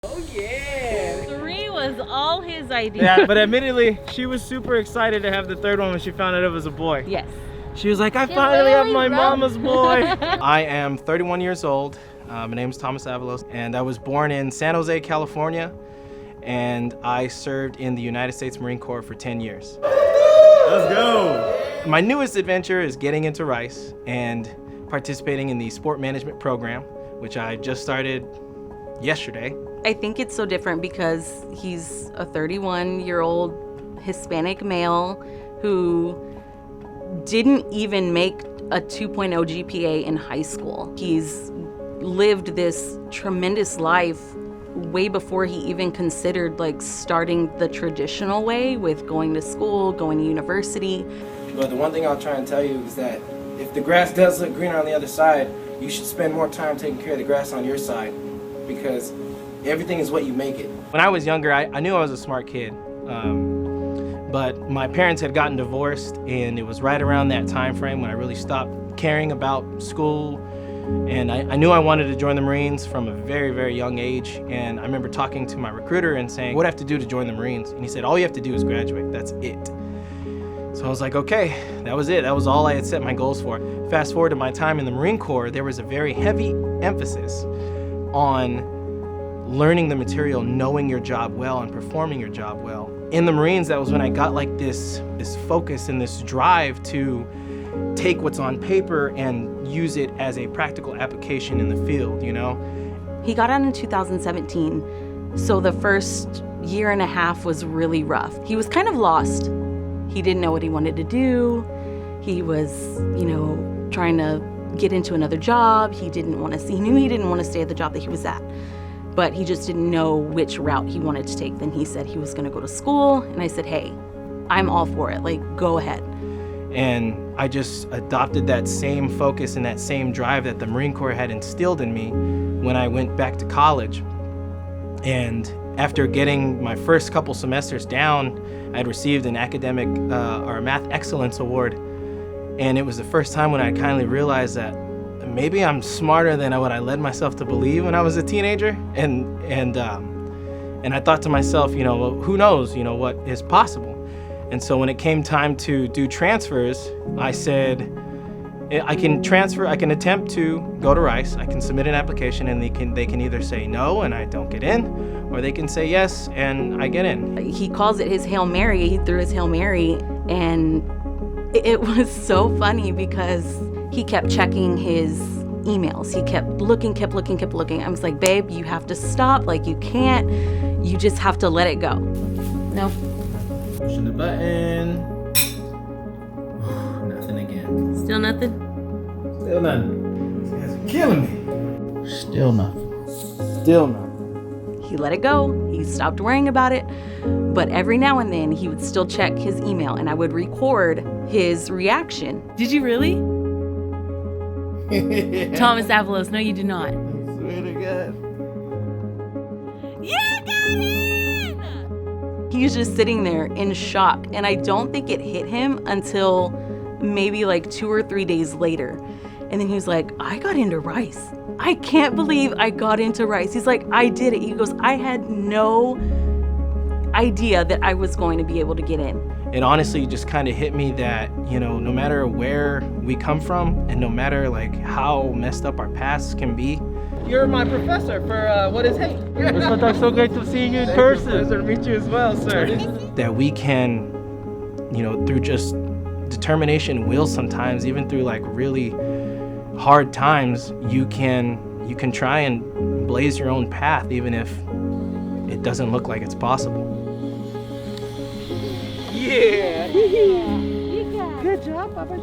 Oh yeah! 3 was all his idea. Yeah, but admittedly, she was super excited to have the third one when she found out it was a boy. Yes. She was like, I finally have my mama's boy. I am 31 years old. My name is Thomas Avalos, and I was born in San Jose, California, and I served in the United States Marine Corps for 10 years. Let's go! My newest adventure is getting into Rice and participating in the sport management program, which I just started yesterday. I think it's so different because he's a 31-year-old Hispanic male who didn't even make a 2.0 GPA in high school. He's lived this tremendous life way before he even considered starting the traditional way with going to school, going to university. But the one thing I'll try and tell you is that if the grass does look greener on the other side, you should spend more time taking care of the grass on your side, because everything is what you make it. When I was younger, I knew I was a smart kid, but my parents had gotten divorced, and it was right around that time frame when I really stopped caring about school. And I knew I wanted to join the Marines from a very, very young age. And I remember talking to my recruiter and saying, what do I have to do to join the Marines? And he said, all you have to do is graduate, that's it. So I was like, okay, that was it. That was all I had set my goals for. Fast forward to my time in the Marine Corps, there was a very heavy emphasis on learning the material, knowing your job well, and performing your job well. In the Marines, that was when I got this focus and this drive to take what's on paper and use it as a practical application in the field, you know? He got out in 2017, so the first year and a half was really rough. He was kind of lost. He didn't know what he wanted to do. He was, trying to get into another job. He knew he didn't want to stay at the job that he was at, but he just didn't know which route he wanted to take. Then he said he was gonna go to school, and I said, hey, I'm all for it, go ahead. And I just adopted that same focus and that same drive that the Marine Corps had instilled in me when I went back to college. And after getting my first couple semesters down, I'd received an academic or a math excellence award. And it was the first time when I kindly realized that maybe I'm smarter than what I led myself to believe when I was a teenager. And I thought to myself, well, who knows, what is possible. And so when it came time to do transfers, I said, I can transfer, I can attempt to go to Rice, I can submit an application, and they can either say no and I don't get in, or they can say yes and I get in. He calls it his Hail Mary. He threw his Hail Mary, and it was so funny because he kept checking his emails. He kept looking. I was like, babe, you have to stop, you can't, you just have to let it go. No. Pushing the button. Nothing again. Still nothing? Still nothing. These guys are killing me. Still nothing. Still nothing. He let it go. He stopped worrying about it. But every now and then he would still check his email, and I would record his reaction. Did you really? Thomas Avalos, no you do not. I swear to God. You got it! He was just sitting there in shock, and I don't think it hit him until maybe 2 or 3 days later. And then he was like, I got into Rice. I can't believe I got into Rice. He's like, I did it. He goes, I had no idea that I was going to be able to get in. It honestly just kind of hit me that, no matter where we come from and no matter how messed up our pasts can be. You're my professor for What is Hate? It's so great to see you in person. Pleasure to meet you as well, sir. That we can, through just determination and will sometimes, even through really hard times, you can try and blaze your own path even if it doesn't look like it's possible. Yeah! Good job, Papa.